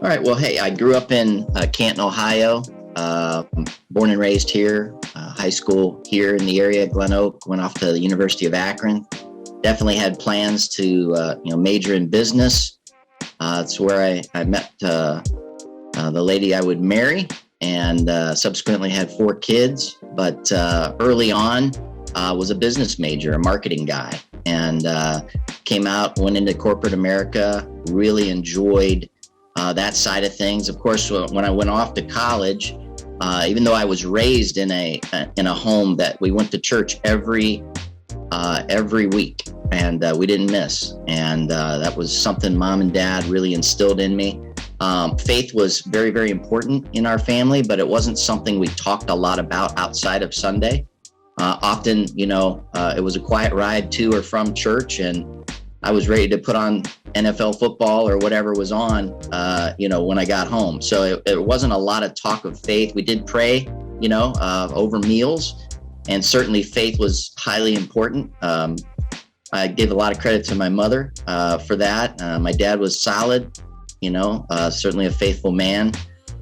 All right. Well, hey, I grew up in Canton, Ohio, born and raised here, high school here in the area, Glen Oak, went off to the University of Akron. Definitely had plans to, major in business. It's where I met the lady I would marry, and subsequently had 4 kids. But early on, was a business major, a marketing guy, and came out, went into corporate America, really enjoyed that side of things. Of course, when I went off to college, even though I was raised in a home that we went to church every week, and we didn't miss. And that was something Mom and Dad really instilled in me. Faith was very, very important in our family, but it wasn't something we talked a lot about outside of Sunday. Often, it was a quiet ride to or from church, and I was ready to put on NFL football or whatever was on, when I got home. So it wasn't a lot of talk of faith. We did pray, over meals, and certainly faith was highly important. I give a lot of credit to my mother for that. My dad was solid, certainly a faithful man.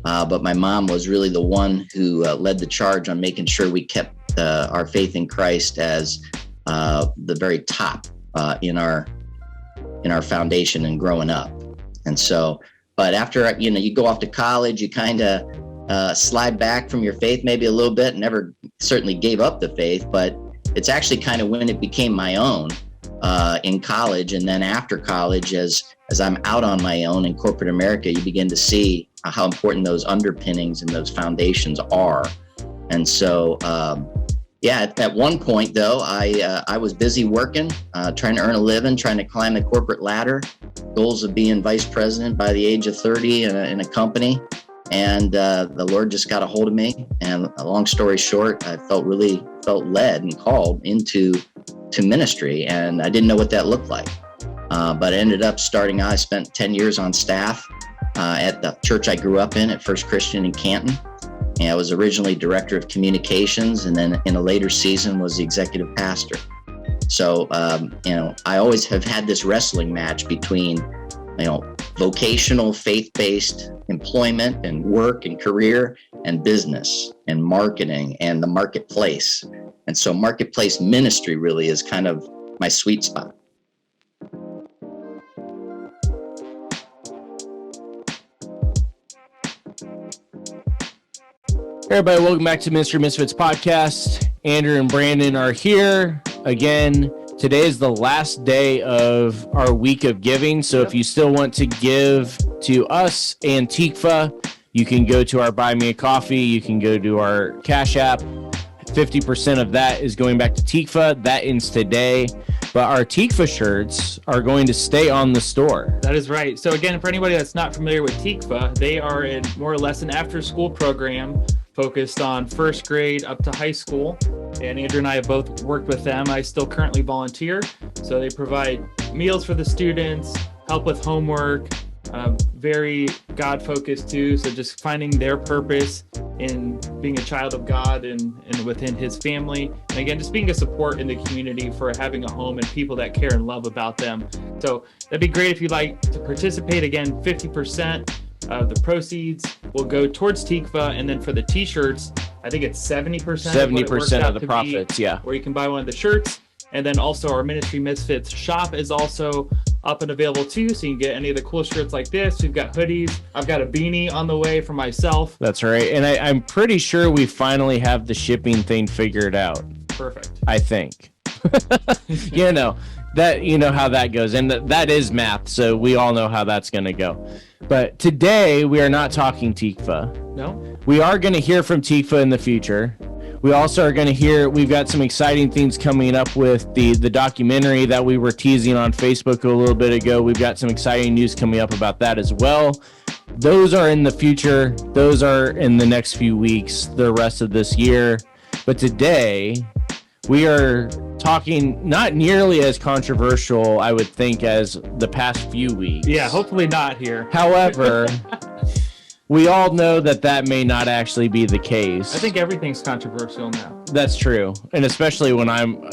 But my mom was really the one who led the charge on making sure we kept our faith in Christ as the very top in our foundation and growing up. And so, but after, you go off to college, you kind of slide back from your faith maybe a little bit, never certainly gave up the faith, but it's actually kind of when it became my own in college. And then after college, as I'm out on my own in corporate America, you begin to see how important those underpinnings and those foundations are. And so, at one point though, I was busy working, trying to earn a living, trying to climb the corporate ladder, goals of being vice president by the age of 30 in a company. And the Lord just got a hold of me. And a long story short, I felt led and called into ministry. And I didn't know what that looked like. But I ended up starting out. I spent 10 years on staff at the church I grew up in at First Christian in Canton. And I was originally director of communications, and then in a later season was the executive pastor. So, I always have had this wrestling match between, vocational, faith-based employment and work and career, and business and marketing and the marketplace. And so marketplace ministry really is kind of my sweet spot. Hey everybody, welcome back to Ministry Misfits podcast. Andrew and Brandon are here again. Today is the last day of our week of giving. So if you still want to give to us and Tikva, you can go to our Buy Me a Coffee. You can go to our Cash App. 50% of that is going back to Tikva. That ends today. But our Tikva shirts are going to stay on the store. That is right. So again, for anybody that's not familiar with Tikva, they are more or less an after-school program focused on first grade up to high school. And Andrew and I have both worked with them. I still currently volunteer. So they provide meals for the students, help with homework, very God-focused too. So just finding their purpose in being a child of God and within his family. And again, just being a support in the community for having a home and people that care and love about them. So that'd be great if you'd like to participate. Again, 50% of the proceeds will go towards Tikva. And then for the t-shirts, I think it's 70%. 70% of the profits, yeah. Where you can buy one of the shirts. And then also our Ministry Misfits shop is also up and available too, so you can get any of the cool shirts like this. We've got hoodies. I've got a beanie on the way for myself. That's right. And I'm pretty sure we finally have the shipping thing figured out. Perfect. I think. How that goes. And that is math, so we all know how that's going to go. But today, we are not talking Tikva. No? We are going to hear from Tikva in the future. We also are going to hear, we've got some exciting things coming up with the documentary that we were teasing on Facebook a little bit ago. We've got some exciting news coming up about that as well. Those are in the future. Those are in the next few weeks, the rest of this year. But today, we are talking not nearly as controversial, I would think, as the past few weeks. Yeah, hopefully not here. However... we all know that may not actually be the case. I think everything's controversial now. That's true. And especially when I'm,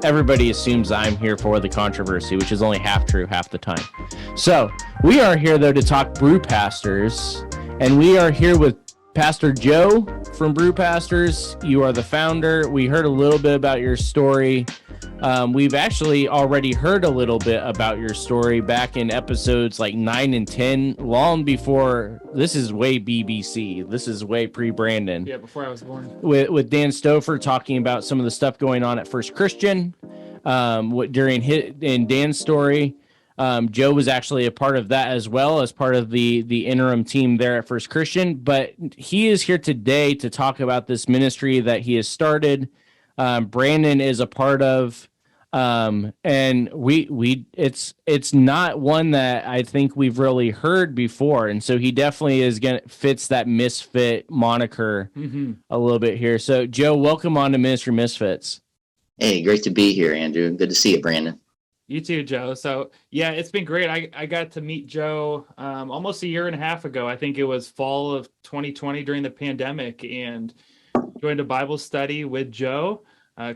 everybody assumes I'm here for the controversy, which is only half true half the time. So we are here, though, to talk Brew Pastors, and we are here with Pastor Joe from Brew Pastors. You are the founder. We heard a little bit about your story. We've actually already heard a little bit about your story back in episodes like 9 and 10, long before. This is way BBC. This is way pre-Brandon. Yeah, before I was born. With Dan Stouffer talking about some of the stuff going on at First Christian. In Dan's story, Joe was actually a part of that as well, as part of the interim team there at First Christian. But he is here today to talk about this ministry that he has started. Brandon is a part of. And it's not one that I think we've really heard before, and so he definitely fits that misfit moniker a little bit here. So Joe, welcome on to Ministry Misfits. Hey, great to be here, Andrew. Good to see you, Brandon. You too, Joe. So yeah, it's been great. I got to meet Joe almost a year and a half ago. I think it was fall of 2020 during the pandemic, and joined a Bible study with Joe.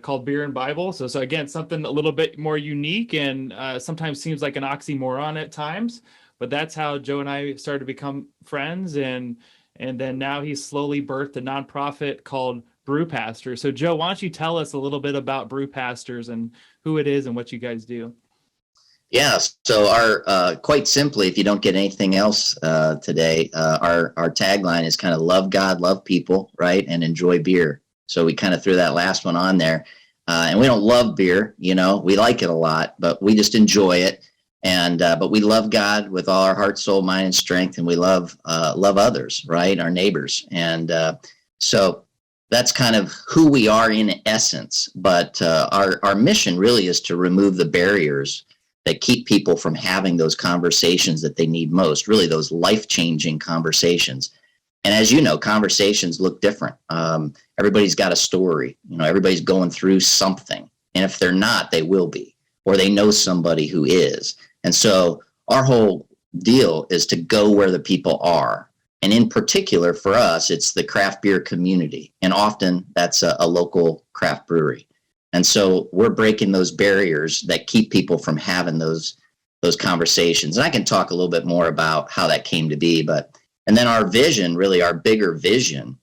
Called Beer and Bible. So again, something a little bit more unique and sometimes seems like an oxymoron at times, but that's how Joe and I started to become friends. And then now he's slowly birthed a nonprofit called Brew Pastors. So Joe, why don't you tell us a little bit about Brew Pastors and who it is and what you guys do? Yeah, so our quite simply, if you don't get anything else today, our tagline is kind of love God, love people, right, and enjoy beer. So we kind of threw that last one on there. And we don't love beer, we like it a lot, but we just enjoy it. And but we love God with all our heart, soul, mind, and strength. And we love others, right? Our neighbors. And so that's kind of who we are in essence. But our mission really is to remove the barriers that keep people from having those conversations that they need most, really those life-changing conversations. And as you know, conversations look different. Everybody's got a story. Everybody's going through something. And if they're not, they will be, or they know somebody who is. And so our whole deal is to go where the people are. And in particular, for us, it's the craft beer community. And often that's a local craft brewery. And so we're breaking those barriers that keep people from having those conversations. And I can talk a little bit more about how that came to be, and then our vision, really our bigger vision,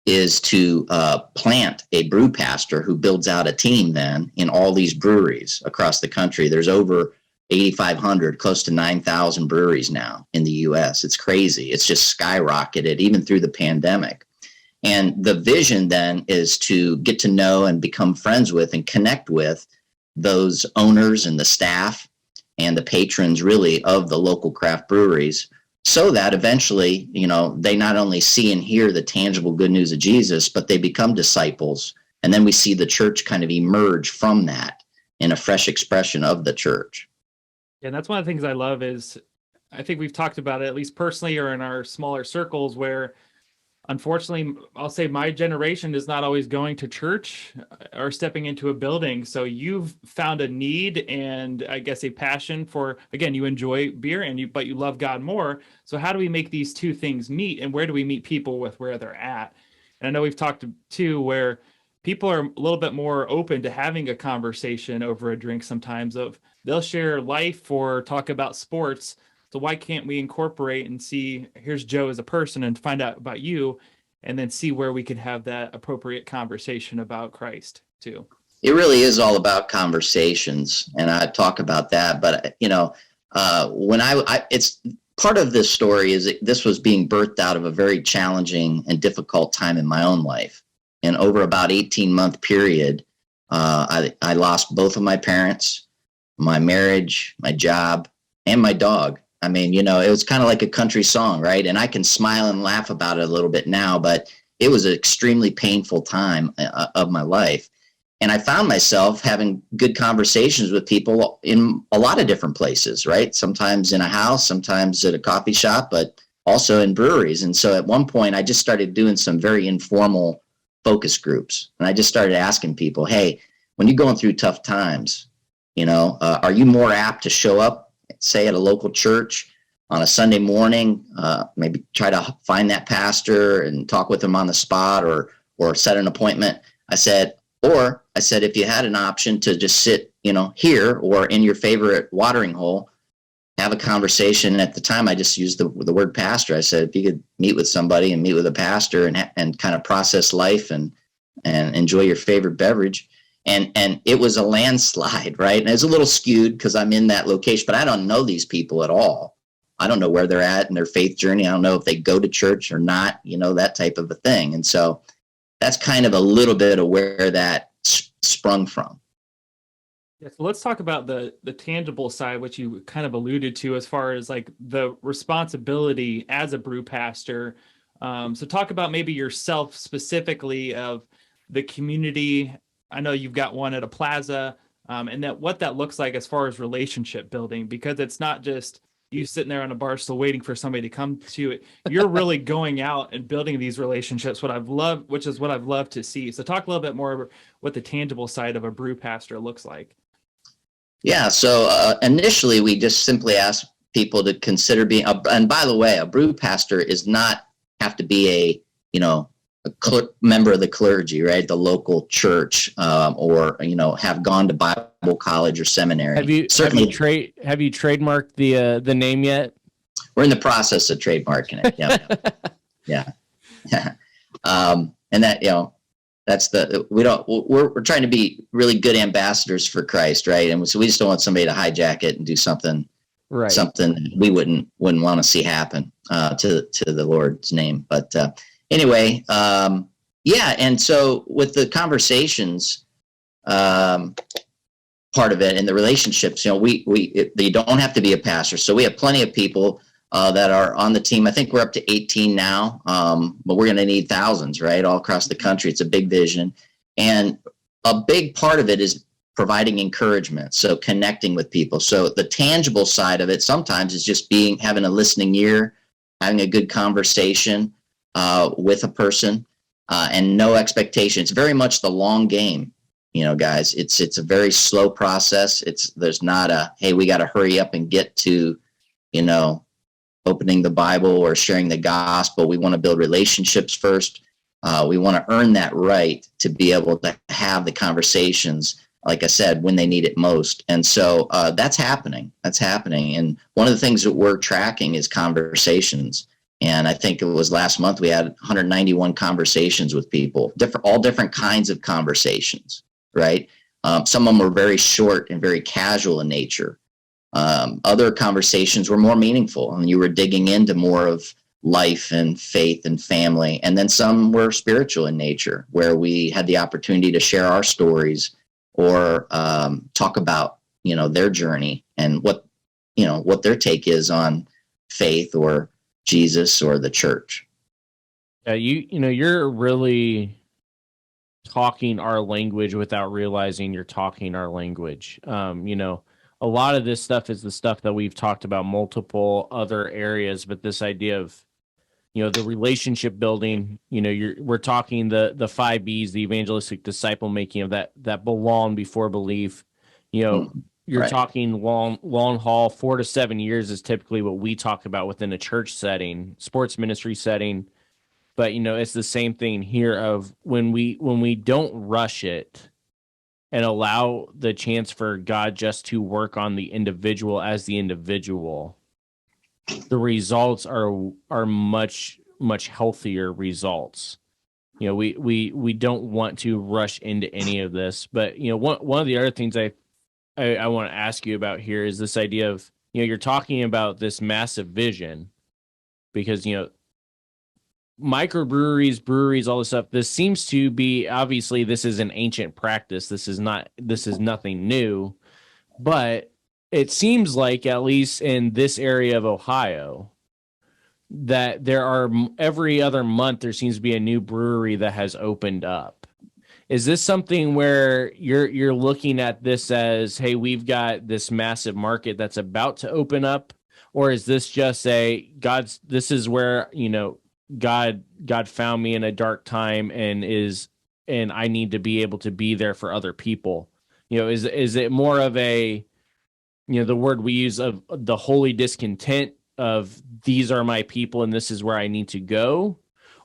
is to plant a brew pastor who builds out a team then in all these breweries across the country. There's over 8,500, close to 9,000 breweries now in the U.S. It's crazy. It's just skyrocketed even through the pandemic. And the vision then is to get to know and become friends with and connect with those owners and the staff and the patrons really of the local craft breweries, so that eventually, they not only see and hear the tangible good news of Jesus, but they become disciples. And then we see the church kind of emerge from that in a fresh expression of the church. And that's one of the things I love is, I think we've talked about it, at least personally or in our smaller circles, where unfortunately, I'll say my generation is not always going to church or stepping into a building. So you've found a need and I guess a passion for, again, you enjoy beer but you love God more. So how do we make these two things meet, and where do we meet people with where they're at? And I know we've talked too where people are a little bit more open to having a conversation over a drink sometimes. They'll share life or talk about sports. So why can't we incorporate and see, here's Joe as a person, and find out about you, and then see where we can have that appropriate conversation about Christ too? It really is all about conversations, and I talk about that. But when it's part of this story is that this was being birthed out of a very challenging and difficult time in my own life. And over about 18-month period, I lost both of my parents, my marriage, my job, and my dog. I mean, it was kind of like a country song, right? And I can smile and laugh about it a little bit now, but it was an extremely painful time of my life. And I found myself having good conversations with people in a lot of different places, right? Sometimes in a house, sometimes at a coffee shop, but also in breweries. And so at one point, I just started doing some very informal focus groups. And I just started asking people, hey, when you're going through tough times, are you more apt to show up, say at a local church on a Sunday morning, maybe try to find that pastor and talk with them on the spot or set an appointment? I said, Or I said, if you had an option to just sit, here or in your favorite watering hole, have a conversation. At the time, I just used the word pastor. I said, if you could meet with somebody and meet with a pastor and kind of process life and enjoy your favorite beverage. And it was a landslide, right? And it's a little skewed because I'm in that location, but I don't know these people at all. I don't know where they're at in their faith journey. I don't know if they go to church or not, that type of a thing. And so that's kind of a little bit of where that sprung from. Yeah, so let's talk about the tangible side, which you kind of alluded to as far as like the responsibility as a brew pastor. So talk about maybe yourself specifically of the community. I know you've got one at a plaza, and what that looks like as far as relationship building, because it's not just you sitting there on a bar stool waiting for somebody to come to it. You're really going out and building these relationships, which is what I've loved to see. So talk a little bit more about what the tangible side of a brew pastor looks like. Yeah. So initially we just simply asked people to consider being, and by the way, a brew pastor is not have to be a member of the clergy, right? The local church, or, have gone to Bible college or seminary. Have you trademarked the name yet? We're in the process of trademarking it. Yeah. Yeah. And that, we're trying to be really good ambassadors for Christ. Right. And so we just don't want somebody to hijack it and do something we wouldn't want to see happen, to the Lord's name. But, anyway, and so with the conversations part of it and the relationships, you don't have to be a pastor. So we have plenty of people that are on the team. I think we're up to 18 now, but we're going to need thousands, right, all across the country. It's a big vision. And a big part of it is providing encouragement, so connecting with people. So the tangible side of it sometimes is just having a listening ear, having a good conversation with a person, and no expectation. It's very much the long game, guys. It's a very slow process. There's not a, hey, we got to hurry up and get to, opening the Bible or sharing the gospel. We want to build relationships first. We want to earn that right to be able to have the conversations, like I said, when they need it most. And so that's happening. And one of the things that we're tracking is conversations. And I think it was last month we had 191 conversations with people, all different kinds of conversations, right? Some of them were very short and very casual in nature. Other conversations were more meaningful, and you were digging into more of life and faith and family. And then some were spiritual in nature, where we had the opportunity to share our stories or talk about, their journey and what their take is on faith or Jesus or the church. Yeah, you're really talking our language without realizing you're talking our language. A lot of this stuff is the stuff that we've talked about multiple other areas, but this idea of, the relationship building, we're talking the 5 B's, the evangelistic disciple making of that belong before belief. You're right. talking long haul, 4 to 7 years is typically what we talk about within a church setting, sports ministry setting. But, it's the same thing here of when we don't rush it and allow the chance for God just to work on the individual as the individual, the results are much, much healthier results. We don't want to rush into any of this. But, one of the other things I want to ask you about here is this idea of, you're talking about this massive vision because, microbreweries, breweries, all this stuff. This seems to be, obviously, this is an ancient practice. This is nothing new, but it seems like, at least in this area of Ohio, that there are every other month there seems to be a new brewery that has opened up. Is this something where you're looking at this as, hey, we've got this massive market that's about to open up, or is this just this is where, God found me in a dark time and I need to be able to be there for other people? Is it more of a, the word we use of the holy discontent of these are my people and this is where I need to go?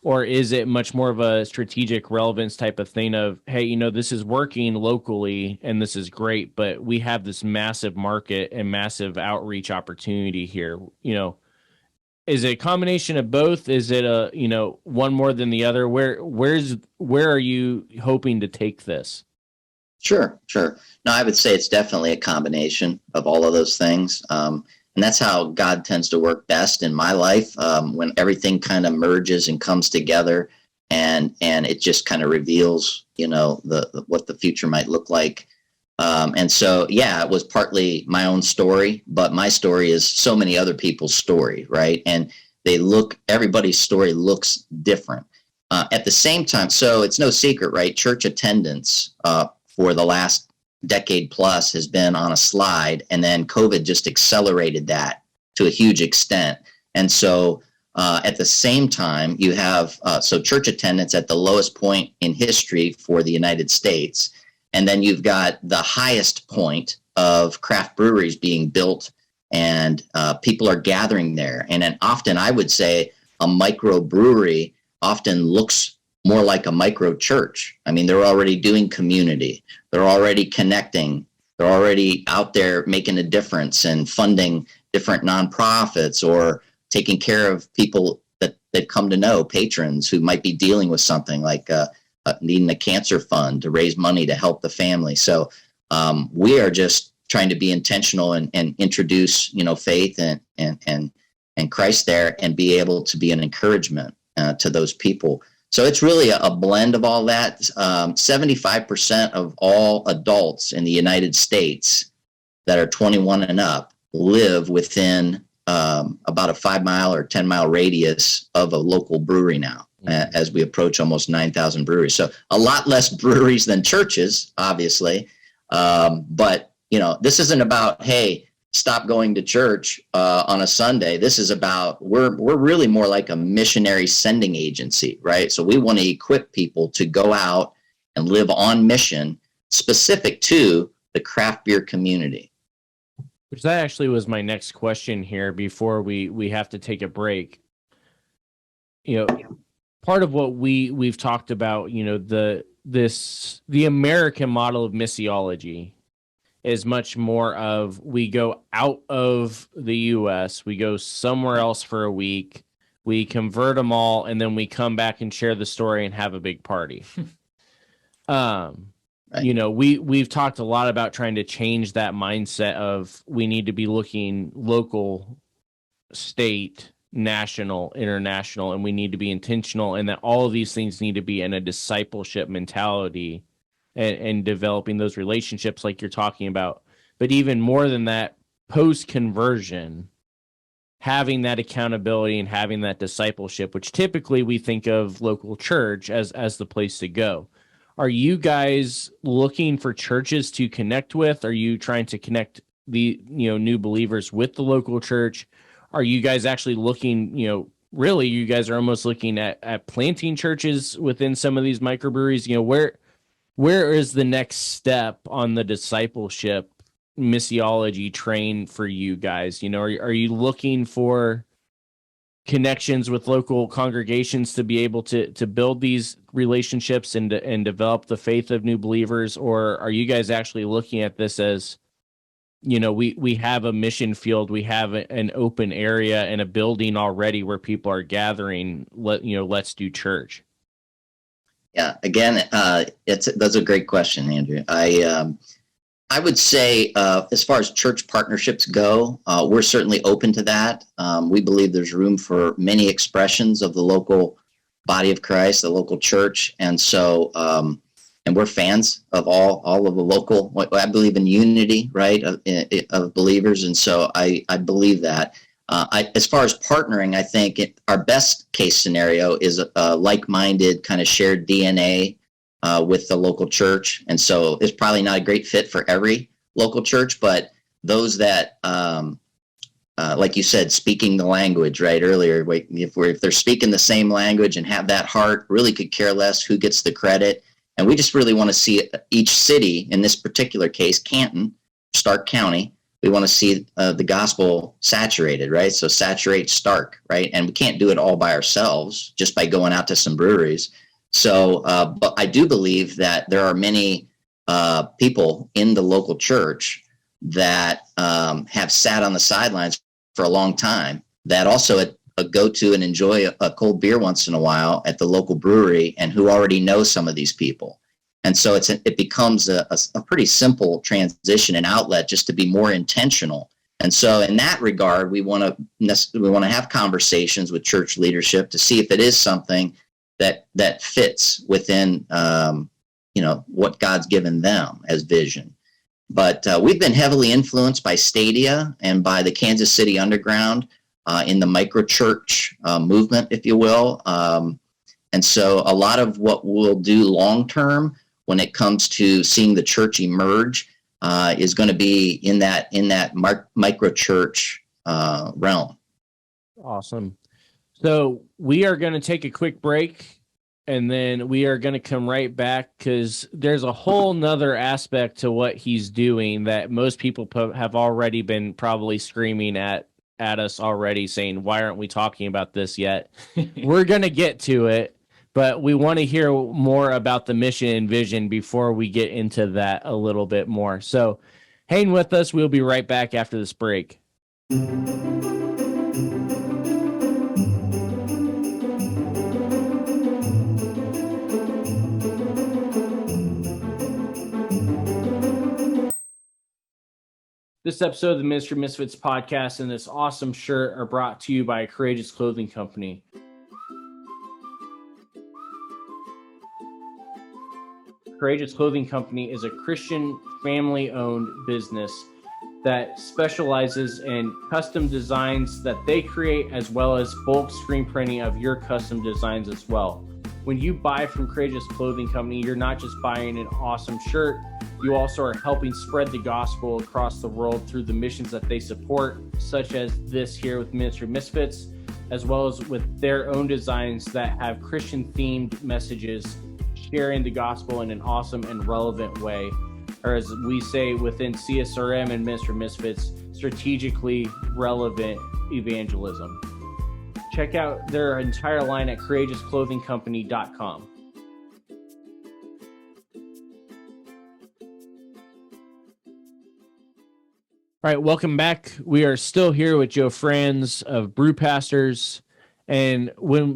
Or is it much more of a strategic relevance type of thing of, hey, this is working locally and this is great, but we have this massive market and massive outreach opportunity here? Is it a combination of both? Is it one more than the other? Where are you hoping to take this? Sure. No, I would say it's definitely a combination of all of those things. And that's how God tends to work best in my life, when everything kind of merges and comes together, and it just kind of reveals, what the future might look like. And so, it was partly my own story, but my story is so many other people's story, right? And everybody's story looks different. At the same time, so it's no secret, right? Church attendance for the last decade plus has been on a slide, and then COVID just accelerated that to a huge extent. And so at the same time, you have church attendance at the lowest point in history for the United States. And then you've got the highest point of craft breweries being built, and people are gathering there. And then often I would say a microbrewery often looks more like a micro church. I mean, they're already doing community. They're already connecting. They're already out there making a difference and funding different nonprofits or taking care of people that come to know, patrons who might be dealing with something like needing a cancer fund to raise money to help the family. So we are just trying to be intentional and introduce, faith and Christ there, and be able to be an encouragement to those people. So it's really a blend of all that. 75% of all adults in the United States that are 21 and up live within about a 5-mile or 10-mile radius of a local brewery now, as we approach almost 9,000 breweries. So a lot less breweries than churches, obviously. But, this isn't about, hey, stop going to church on a Sunday. This is about, we're really more like a missionary sending agency, right? So we want to equip people to go out and live on mission specific to the craft beer community. Which that actually was my next question here before we have to take a break. Part of what we've talked about, the American model of missiology is much more of, we go out of the U.S., we go somewhere else for a week, we convert them all, and then we come back and share the story and have a big party. Right. We've talked a lot about trying to change that mindset of, we need to be looking local, state, national, international, and we need to be intentional, and that all of these things need to be in a discipleship mentality and developing those relationships like you're talking about. But even more than that, post-conversion, having that accountability and having that discipleship, which typically we think of local church as the place to go. Are you guys looking for churches to connect with? Are you trying to connect the new believers with the local church? Are you guys actually looking, really, you guys are almost looking at planting churches within some of these microbreweries? Where is the next step on the discipleship missiology train for you guys? Are you looking for connections with local congregations to be able to build these relationships and develop the faith of new believers? Or are you guys actually looking at this as, we have a mission field, we have an open area and a building already where people are gathering, let's do church? Yeah, again, that's a great question, Andrew. I would say, as far as church partnerships go, we're certainly open to that. We believe there's room for many expressions of the local body of Christ, the local church, and so, and we're fans of all of the local. I believe in unity, right, of believers, and so I believe that. As far as partnering, I think our best case scenario is a like-minded kind of shared DNA with the local church. And so it's probably not a great fit for every local church, but those that, like you said, speaking the language, right, earlier, if they're speaking the same language and have that heart, really could care less who gets the credit. And we just really want to see each city, in this particular case, Canton, Stark County, we want to see the gospel saturated, right? So saturate Stark, right? And we can't do it all by ourselves just by going out to some breweries. So, but I do believe that there are many people in the local church that have sat on the sidelines for a long time, that also go to and enjoy a cold beer once in a while at the local brewery, and who already know some of these people. And so it becomes a pretty simple transition and outlet just to be more intentional. And so in that regard, we want to have conversations with church leadership to see if it is something that fits within what God's given them as vision. But we've been heavily influenced by Stadia and by the Kansas City Underground in the microchurch movement, if you will. And so a lot of what we'll do long term when it comes to seeing the church emerge is going to be in that microchurch realm. Awesome. So we are going to take a quick break, and then we are going to come right back, because there's a whole nother aspect to what he's doing that most people have already been probably screaming at us already, saying, why aren't we talking about this yet? We're going to get to it, but we want to hear more about the mission and vision before we get into that a little bit more. So hang with us. We'll be right back after this break. This episode of the Ministry Misfits podcast and this awesome shirt are brought to you by Courageous Clothing Company. Courageous Clothing Company is a Christian family-owned business that specializes in custom designs that they create, as well as bulk screen printing of your custom designs as well. When you buy from Courageous Clothing Company, you're not just buying an awesome shirt, you also are helping spread the gospel across the world through the missions that they support, such as this here with Ministry Misfits, as well as with their own designs that have Christian-themed messages, sharing the gospel in an awesome and relevant way, or as we say within CSRM and Ministry Misfits, strategically relevant evangelism. Check out their entire line at courageousclothingcompany.com. All right, welcome back. We are still here with Joe Franz of Brew Pastors. And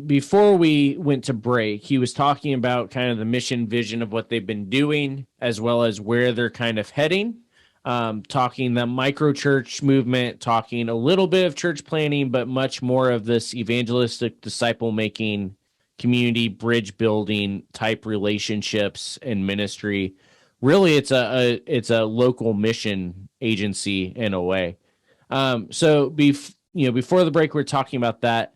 before we went to break, he was talking about kind of the mission vision of what they've been doing, as well as where they're kind of heading, talking the micro church movement, talking a little bit of church planning, but much more of this evangelistic, disciple making, community bridge building type relationships and ministry. Really, it's a local mission agency in a way. So before the break, we're talking about that.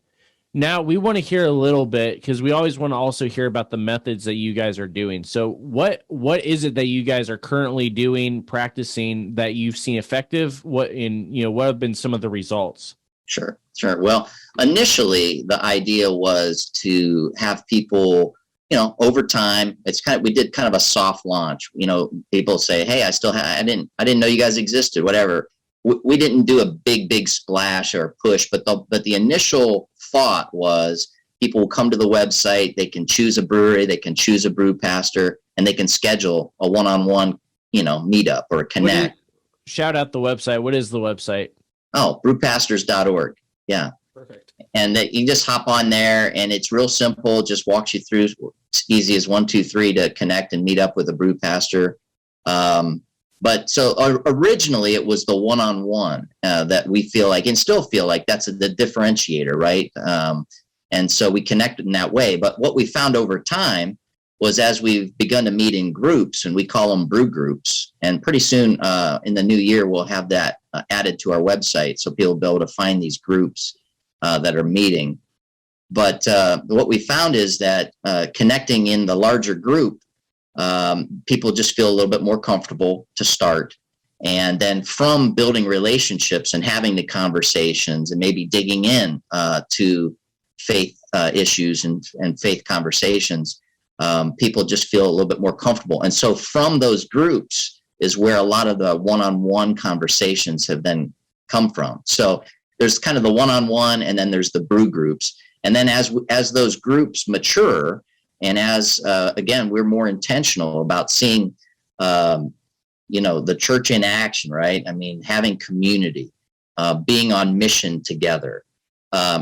Now we want to hear a little bit, because we always want to also hear about the methods that you guys are doing. So what is it that you guys are currently doing, practicing, that you've seen effective? What have been some of the results? Sure. Well, initially the idea was to have people, over time, we did kind of a soft launch. People say, hey, I didn't know you guys existed, whatever. We didn't do a big splash or push, but the initial thought was people will come to the website, they can choose a brewery, they can choose a brew pastor, and they can schedule a one-on-one, meetup or a connect. Shout out the website. What is the website? Oh, brewpastors.org. Yeah. Perfect. And you just hop on there, and it's real simple. Just walks you through. It's easy as 1, 2, 3 to connect and meet up with a brew pastor. But so originally it was the one-on-one that we feel like, and still feel like that's the differentiator, right? And so we connected in that way. But what we found over time was, as we've begun to meet in groups, and we call them brew groups, and pretty soon in the new year, we'll have that added to our website, so people will be able to find these groups that are meeting. But what we found is that connecting in the larger group, people just feel a little bit more comfortable to start. And then from building relationships and having the conversations and maybe digging in to faith issues and faith conversations, people just feel a little bit more comfortable. And so from those groups is where a lot of the one-on-one conversations have then come from. So there's kind of the one-on-one, and then there's the brew groups. And then as those groups mature, and as, again, we're more intentional about seeing, the church in action, right? I mean, having community, being on mission together,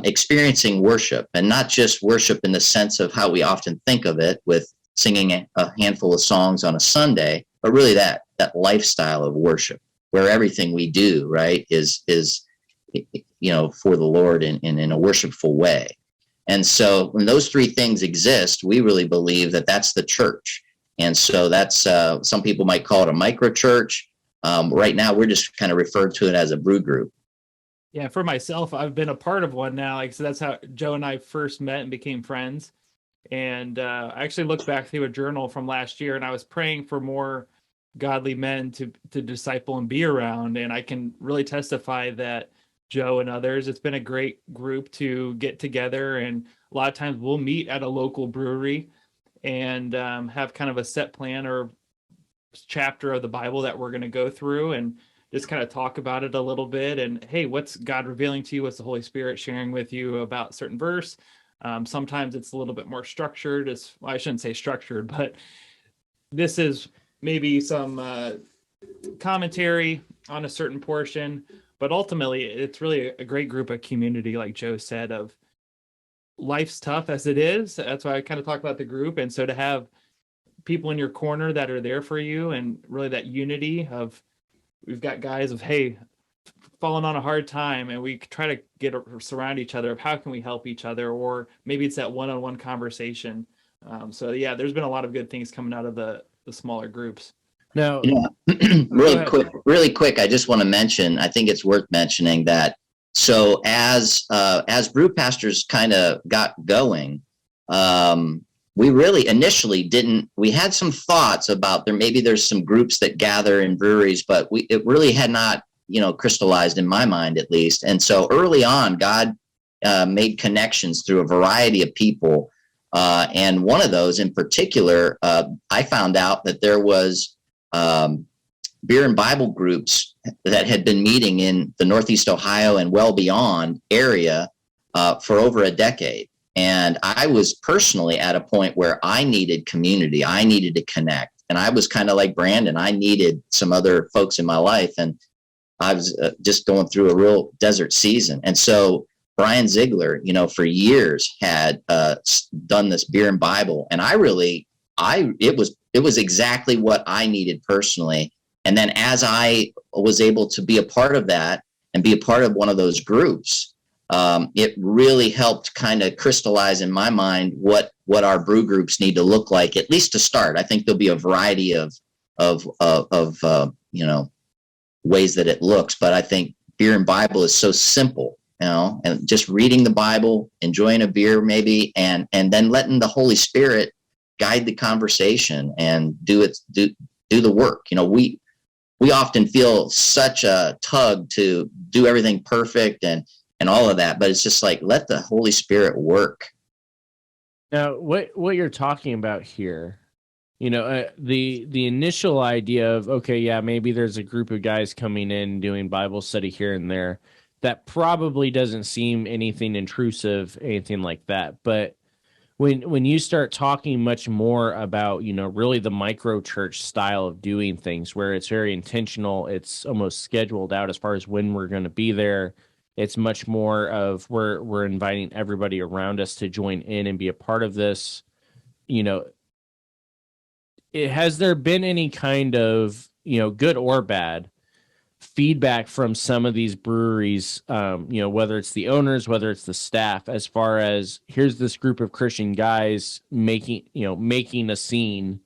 experiencing worship, and not just worship in the sense of how we often think of it with singing a handful of songs on a Sunday, but really that lifestyle of worship where everything we do, right, is for the Lord in a worshipful way. And so when those three things exist, we really believe that that's the church. And so that's, some people might call it a micro church. Right now, we're just kind of referred to it as a brew group. Yeah, for myself, I've been a part of one now. So that's how Joe and I first met and became friends. And I actually looked back through a journal from last year, and I was praying for more godly men to disciple and be around. And I can really testify that Joe and others, it's been a great group to get together. And a lot of times we'll meet at a local brewery and have kind of a set plan or chapter of the Bible that we're going to go through and just kind of talk about it a little bit. And hey, what's God revealing to you? What's the Holy Spirit sharing with you about a certain verse? Sometimes it's a little bit more structured. I shouldn't say structured, but this is maybe some commentary on a certain portion. But ultimately, it's really a great group of community, like Joe said, of life's tough as it is. That's why I kind of talk about the group. And so to have people in your corner that are there for you, and really that unity of, we've got guys of, hey, falling on a hard time, and we try to surround each other of how can we help each other, or maybe it's that one-on-one conversation. So yeah, there's been a lot of good things coming out of the smaller groups. Now, really quick, I just want to mention, I think it's worth mentioning that, so as Brew Pastors kind of got going, we really initially we had some thoughts about there's some groups that gather in breweries, but it really had not, crystallized in my mind, at least. And so early on, God made connections through a variety of people. And one of those in particular, I found out that there was beer and Bible groups that had been meeting in the Northeast Ohio and well beyond area for over a decade. And I was personally at a point where I needed community. I needed to connect. And I was kind of like Brandon. I needed some other folks in my life. And I was just going through a real desert season. And so Brian Ziegler, for years had done this beer and Bible. And it was exactly what I needed personally. And then as I was able to be a part of that and be a part of one of those groups, it really helped kind of crystallize in my mind what our brew groups need to look like, at least to start. I think there'll be a variety of ways that it looks, but I think beer and Bible is so simple, and just reading the Bible, enjoying a beer maybe, and then letting the Holy Spirit guide the conversation and do the work. We often feel such a tug to do everything perfect and all of that, but it's just like, let the Holy Spirit work. Now, what you're talking about here, the initial idea of, okay, yeah, maybe there's a group of guys coming in doing Bible study here and there, that probably doesn't seem anything intrusive, anything like that. But when you start talking much more about, really the micro church style of doing things, where it's very intentional, it's almost scheduled out as far as when we're going to be there. It's much more of we're inviting everybody around us to join in and be a part of this. Has there been any kind of, good or bad feedback from some of these breweries, whether it's the owners, whether it's the staff, as far as here's this group of Christian guys making a scene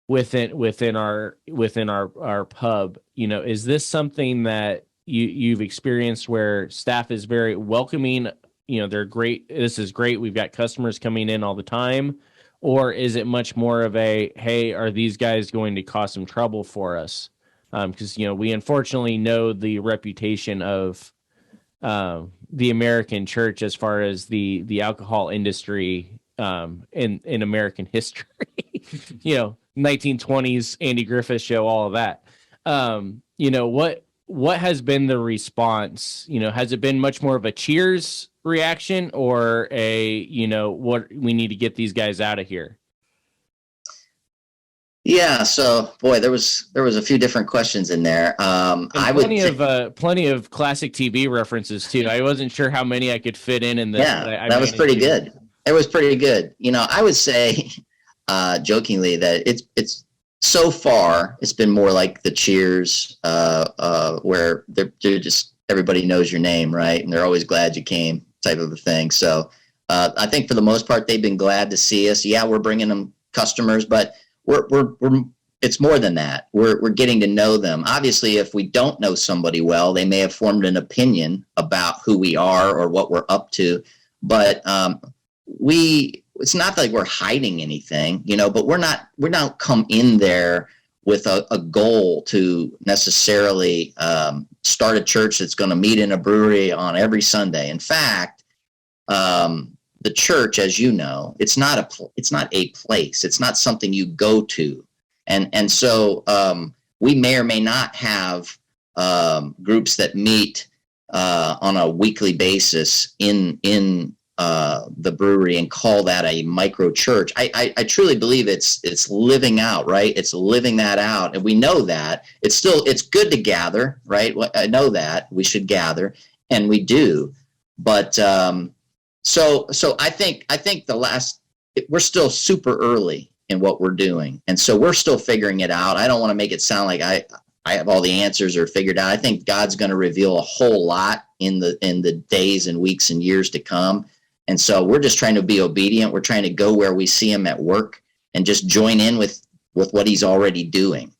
within our pub? Is this something that you've experienced where staff is very welcoming? They're great. This is great. We've got customers coming in all the time. Or is it much more of a, hey, are these guys going to cause some trouble for us? Because, we unfortunately know the reputation of the American church as far as the alcohol industry in American history. 1920s, Andy Griffith Show, all of that. What has been the response? Has it been much more of a cheers reaction or what we need to get these guys out of here? Yeah, so boy, there was a few different questions in there. Plenty of classic TV references too. I wasn't sure how many I could fit in this. Yeah, that was pretty good. It was pretty good. I would say, jokingly, that it's so far it's been more like the cheers, where they're just everybody knows your name, right, and they're always glad you came, type of a thing. So I think for the most part they've been glad to see us. Yeah, we're bringing them customers, but we're it's more than that. We're getting to know them. Obviously, if we don't know somebody well, they may have formed an opinion about who we are or what we're up to. But it's not like we're hiding anything, but we're not come in there with a goal to necessarily start a church that's going to meet in a brewery on every Sunday. In fact, the church, as you know, it's not a place. It's not something you go to. And so we may or may not have groups that meet on a weekly basis in the brewery and call that a micro church. I truly believe it's living out, right? It's living that out, and we know that it's good to gather, right? I know that we should gather, and we do, but so I think we're still super early in what we're doing, and so we're still figuring it out. I don't want to make it sound like I have all the answers or figured out. I think God's going to reveal a whole lot in the days and weeks and years to come. And so we're just trying to be obedient. We're trying to go where we see him at work and just join in with what he's already doing.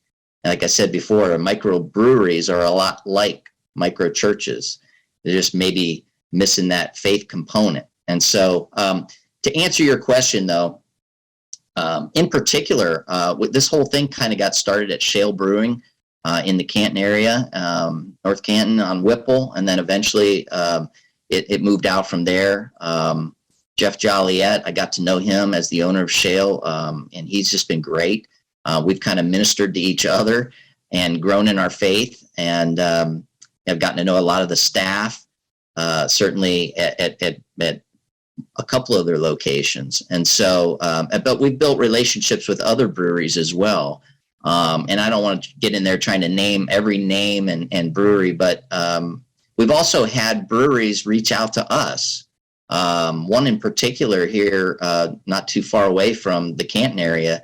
And like I said before, microbreweries are a lot like micro churches. They're just maybe missing that faith component. And so to answer your question, though, in particular, this whole thing kind of got started at Shale Brewing in the Canton area, North Canton on Whipple, and then eventually it moved out from there. Jeff Joliet, I got to know him as the owner of Shale, and he's just been great. We've kind of ministered to each other and grown in our faith, and I've gotten to know a lot of the staff, certainly at a couple of their locations. And so, but we've built relationships with other breweries as well. And I don't want to get in there trying to name every name and brewery, but we've also had breweries reach out to us. One in particular here, not too far away from the Canton area,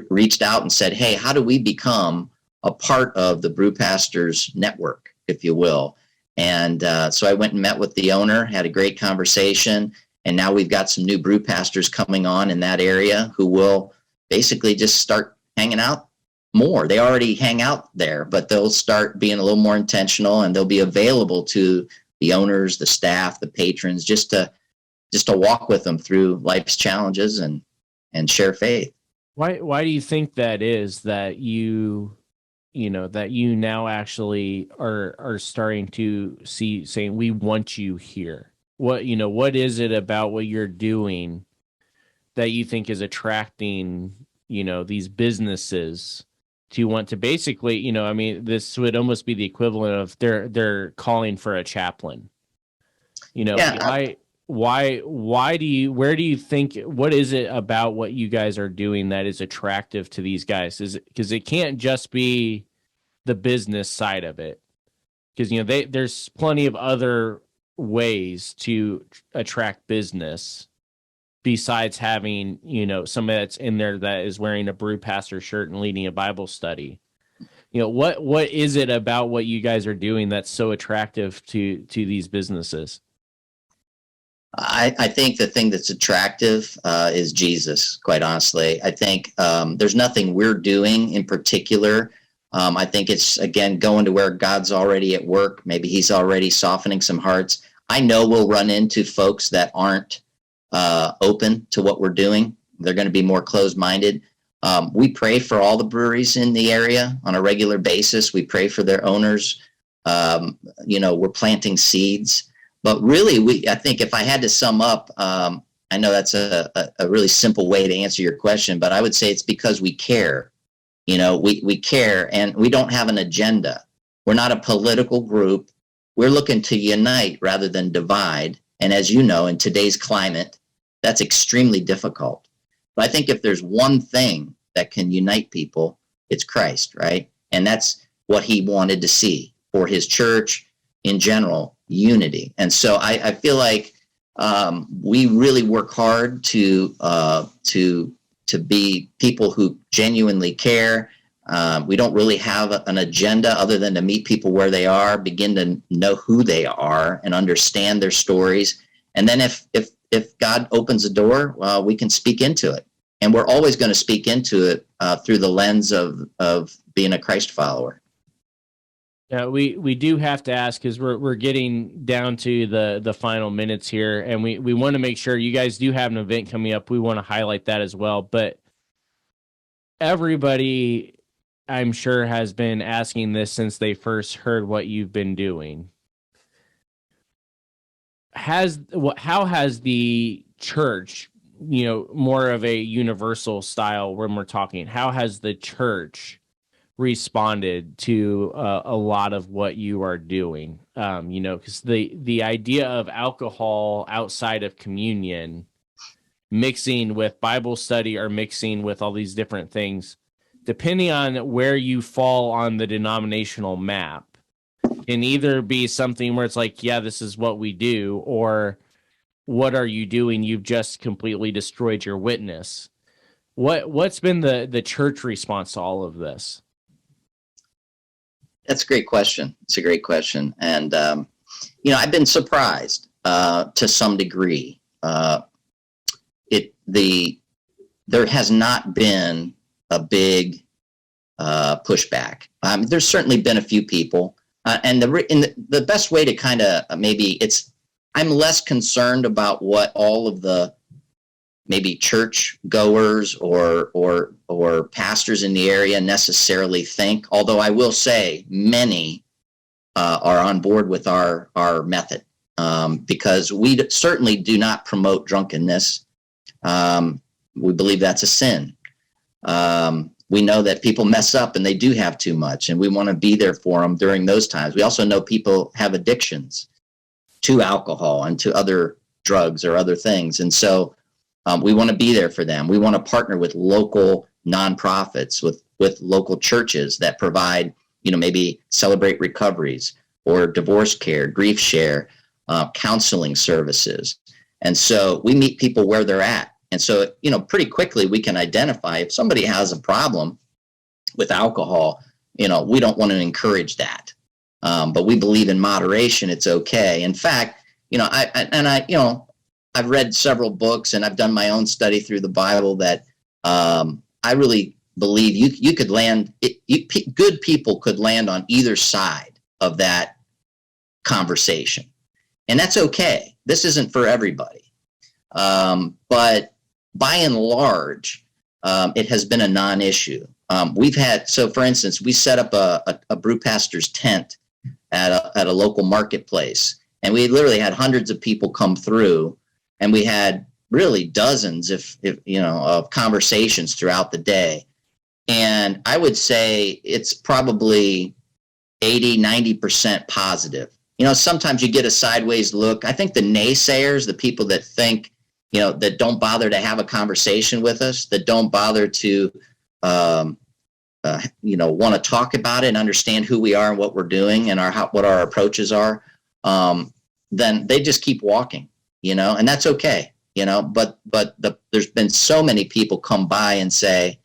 reached out and said, hey, how do we become a part of the Brew Pastors network, if you will? And so I went and met with the owner, had a great conversation, and now we've got some new brew pastors coming on in that area who will basically just start hanging out more. They already hang out there, but they'll start being a little more intentional, and they'll be available to the owners, the staff, the patrons, just to walk with them through life's challenges and share faith. Why do you think that is, that you now actually are starting to see, saying we want you here? What is it about what you're doing that you think is attracting, these businesses to want to basically, this would almost be the equivalent of they're calling for a chaplain. Yeah. Where do you think, what is it about what you guys are doing that is attractive to these guys? Is it because it can't just be the business side of it? Because, there's plenty of other ways to attract business besides having, somebody that's in there that is wearing a Brew Pastor shirt and leading a Bible study. What is it about what you guys are doing that's so attractive to these businesses? I think the thing that's attractive is Jesus, quite honestly. I think there's nothing we're doing in particular. I think it's, again, going to where God's already at work. Maybe he's already softening some hearts. I know we'll run into folks that aren't open to what we're doing. They're going to be more closed-minded. We pray for all the breweries in the area on a regular basis. We pray for their owners. We're planting seeds. But really, I think if I had to sum up, I know that's a really simple way to answer your question, but I would say it's because we care. We care, and we don't have an agenda. We're not a political group. We're looking to unite rather than divide. And as you know, in today's climate, that's extremely difficult. But I think if there's one thing that can unite people, it's Christ, right? And that's what he wanted to see for his church in general, unity. And so I feel like we really work hard to be people who genuinely care. We don't really have an agenda other than to meet people where they are, begin to know who they are and understand their stories. And then if God opens a door, well, we can speak into it. And we're always going to speak into it through the lens of being a Christ follower. Yeah, we do have to ask, because we're getting down to the final minutes here, and we want to make sure you guys do have an event coming up. We want to highlight that as well. But everybody, I'm sure, has been asking this since they first heard what you've been doing. How has the church, more of a universal style when we're talking, how has the church responded to a lot of what you are doing? Because the idea of alcohol outside of communion, mixing with Bible study or mixing with all these different things, depending on where you fall on the denominational map, can either be something where it's like, yeah, this is what we do, or what are you doing? You've just completely destroyed your witness. What's been the church response to all of this? That's a great question. It's a great question. And, I've been surprised to some degree. There has not been a big pushback. There's certainly been a few people. And the best way to kind of I'm less concerned about what all of the maybe church goers or pastors in the area necessarily think, although I will say many are on board with our method, because we certainly do not promote drunkenness. We believe that's a sin. We know that people mess up and they do have too much, and we want to be there for them during those times. We also know people have addictions to alcohol and to other drugs or other things. And so we want to be there for them. We want to partner with local nonprofits, with local churches that provide, maybe Celebrate Recoveries or divorce care, grief share, counseling services. And so we meet people where they're at. And so, pretty quickly we can identify if somebody has a problem with alcohol, we don't want to encourage that. But we believe in moderation. It's okay. In fact, I've read several books and I've done my own study through the Bible that I really believe you could land, good people could land on either side of that conversation. And that's okay. This isn't for everybody. But by and large, it has been a non-issue. For instance, we set up a Brew Pastors tent at a local marketplace, and we literally had hundreds of people come through, and we had really dozens of conversations throughout the day. And I would say it's probably 80-90% positive. Sometimes you get a sideways look. I think the naysayers, the people that think, that don't bother to have a conversation with us, that don't bother to, want to talk about it and understand who we are and what we're doing and what our approaches are, then they just keep walking, and that's okay, but there's been so many people come by and say,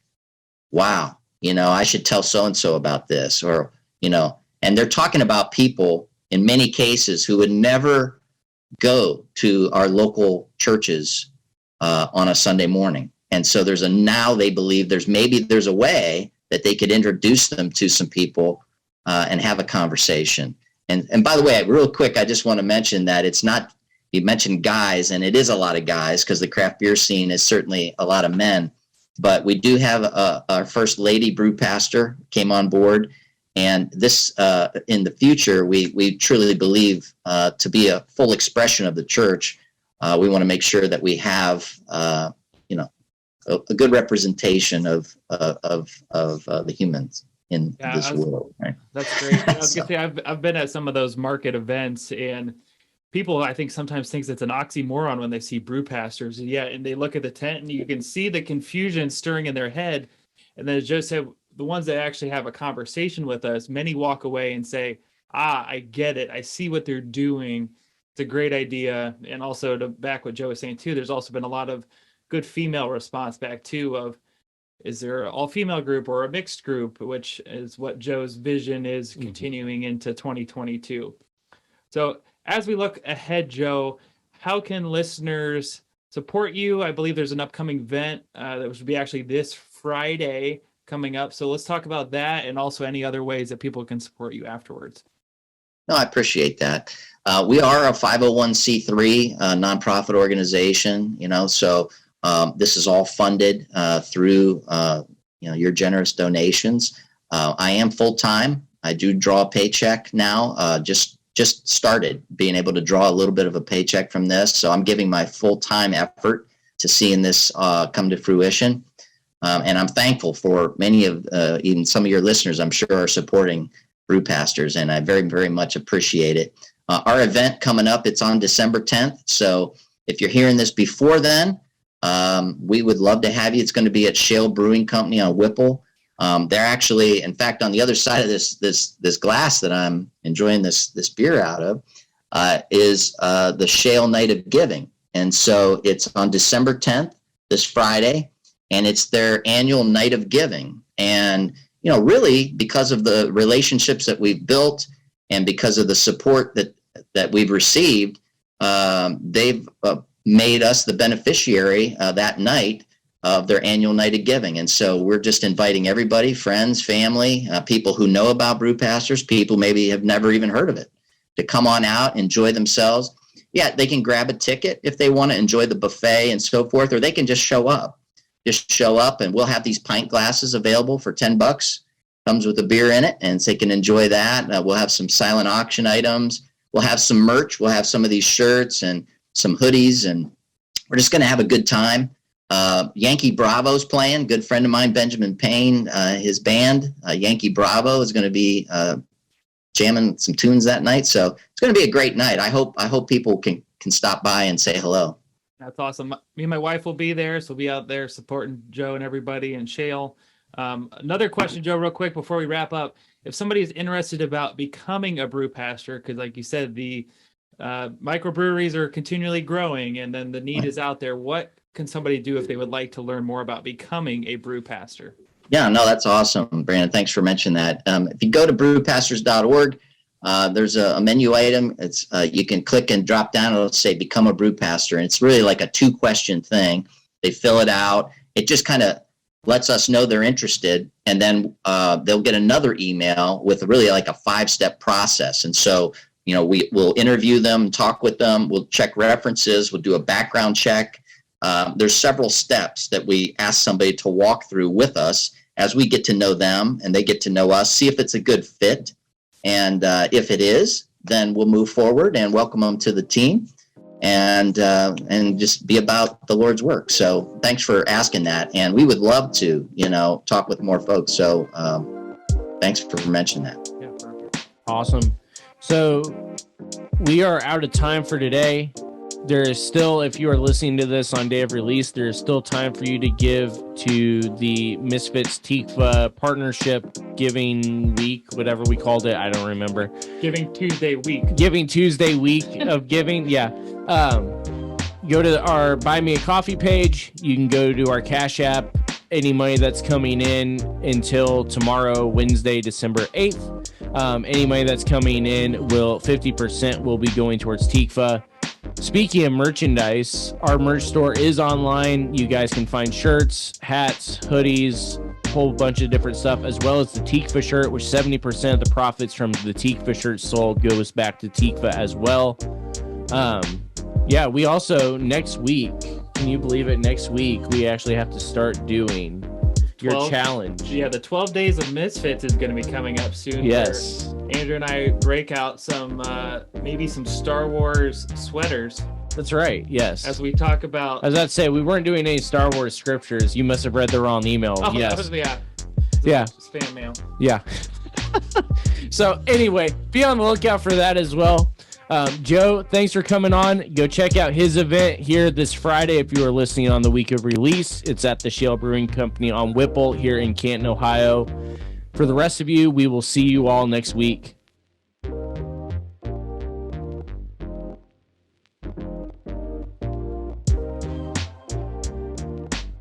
wow, I should tell so-and-so about this, or, and they're talking about people in many cases who would never go to our local churches on a Sunday morning. And so now they believe there's a way that they could introduce them to some people and have a conversation. And by the way, real quick, I just want to mention that it's not, you mentioned guys, and it is a lot of guys because the craft beer scene is certainly a lot of men, but we do have our first lady brew pastor came on board. And this, in the future, we truly believe to be a full expression of the church. We want to make sure that we have, a good representation of the humans in this world. Right? That's great. I was gonna say I've been at some of those market events, and people I think sometimes thinks it's an oxymoron when they see Brew Pastors. And they look at the tent and you can see the confusion stirring in their head. And then as Joe said, the ones that actually have a conversation with us, many walk away and say, I get it. I see what they're doing. It's a great idea. And also to back what Joe was saying too, there's also been a lot of good female response back too of, is there an all-female group or a mixed group, which is what Joe's vision is continuing into 2022. So as we look ahead, Joe, how can listeners support you? I believe there's an upcoming event that should be actually this Friday coming up. So let's talk about that and also any other ways that people can support you afterwards. No, I appreciate that. We are a 501c3 nonprofit organization, so this is all funded through your generous donations. I am full-time. I do draw a paycheck now. Just started being able to draw a little bit of a paycheck from this. So I'm giving my full-time effort to seeing this come to fruition. And I'm thankful for many of, even some of your listeners, I'm sure, are supporting Brew Pastors, and I very, very much appreciate it. Our event coming up, it's on December 10th. So if you're hearing this before then, we would love to have you. It's going to be at Shale Brewing Company on Whipple. They're actually, in fact, on the other side of this glass that I'm enjoying this beer out of, is the Shale Night of Giving. And so it's on December 10th, this Friday, and it's their annual Night of Giving. And, really because of the relationships that we've built and because of the support that we've received, they've made us the beneficiary that night of their annual Night of Giving. And so we're just inviting everybody, friends, family, people who know about Brew Pastors, people maybe have never even heard of it, to come on out, enjoy themselves. Yeah, they can grab a ticket if they want to enjoy the buffet and so forth, or they can just show up. And we'll have these pint glasses available for $10. Comes with a beer in it, and so they can enjoy that. We'll have some silent auction items. We'll have some merch. We'll have some of these shirts and some hoodies, and we're just going to have a good time. Yankee Bravo's playing. Good friend of mine, Benjamin Payne, his band, Yankee Bravo, is going to be jamming some tunes that night. So it's going to be a great night. I hope people can stop by and say hello. That's awesome. Me and my wife will be there, so we'll be out there supporting Joe and everybody and Shale. Another question, Joe, real quick before we wrap up. If somebody is interested about becoming a brew pastor, because like you said, the microbreweries are continually growing and then the need is out there, what can somebody do if they would like to learn more about becoming a brew pastor? Yeah, no, that's awesome, Brandon. Thanks for mentioning that. If you go to brewpastors.org, there's a menu item. It's you can click and drop down. It'll say become a brew pastor. And it's really like a 2-question thing. They fill it out. It just kind of lets us know they're interested. And then they'll get another email with really like a 5-step process. And so, we'll interview them, talk with them. We'll check references. We'll do a background check. There's several steps that we ask somebody to walk through with us as we get to know them and they get to know us, see if it's a good fit. And if it is, then we'll move forward and welcome them to the team and just be about the Lord's work. So thanks for asking that. And we would love to, talk with more folks. So thanks for mentioning that. Yeah, perfect. Awesome. So we are out of time for today. There is still, if you are listening to this on day of release, there is still time for you to give to the Misfits Tikva Partnership Giving Week, whatever we called it. I don't remember. Giving Tuesday week of giving. Yeah. Go to our Buy Me a Coffee page. You can go to our Cash App. Any money that's coming in until tomorrow, Wednesday, December 8th. Any money that's coming in 50% will be going towards Tikva. Speaking of merchandise, our merch store is online. You guys can find shirts, hats, hoodies, a whole bunch of different stuff, as well as the Tikva shirt, which 70% of the profits from the Tikva shirt sold goes back to Tikva as well. We also, next week, can you believe it? Next week, we actually have to start doing your challenge. Yeah, the 12 Days of Misfits is going to be coming up soon. Yes. Andrew and I break out some, maybe some Star Wars sweaters That's right. Yes. As we talk about, I was about to say, we weren't doing any Star Wars scriptures. You must have read the wrong email. oh, Yes. yeah. Spam mail. Yeah. So anyway, be on the lookout for that as well. Joe, thanks for coming on. Go check out his event here this Friday if you are listening on the week of release. It's at the Shale Brewing Company on Whipple here in Canton, Ohio. For the rest of you, we will see you all next week.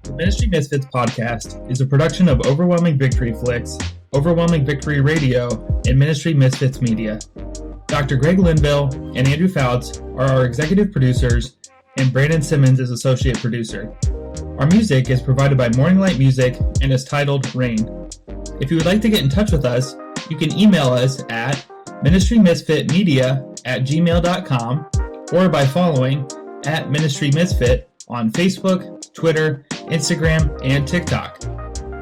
The Ministry Misfits podcast is a production of Overwhelming Victory Flicks, Overwhelming Victory Radio, and Ministry Misfits Media. Dr. Greg Linville and Andrew Fouts are our executive producers, and Brandon Simmons is associate producer. Our music is provided by Morning Light Music and is titled Rain. If you would like to get in touch with us, you can email us at ministrymisfitmedia@gmail.com or by following @ministrymisfit on Facebook, Twitter, Instagram, and TikTok.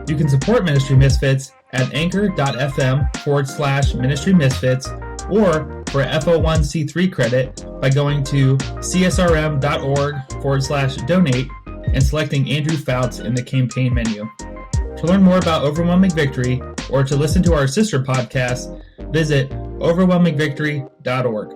You can support Ministry Misfits at anchor.fm/Ministry Misfits or for FO1C3 credit by going to csrm.org/donate and selecting Andrew Fouts in the campaign menu. To learn more about Overwhelming Victory or to listen to our sister podcast, visit overwhelmingvictory.org.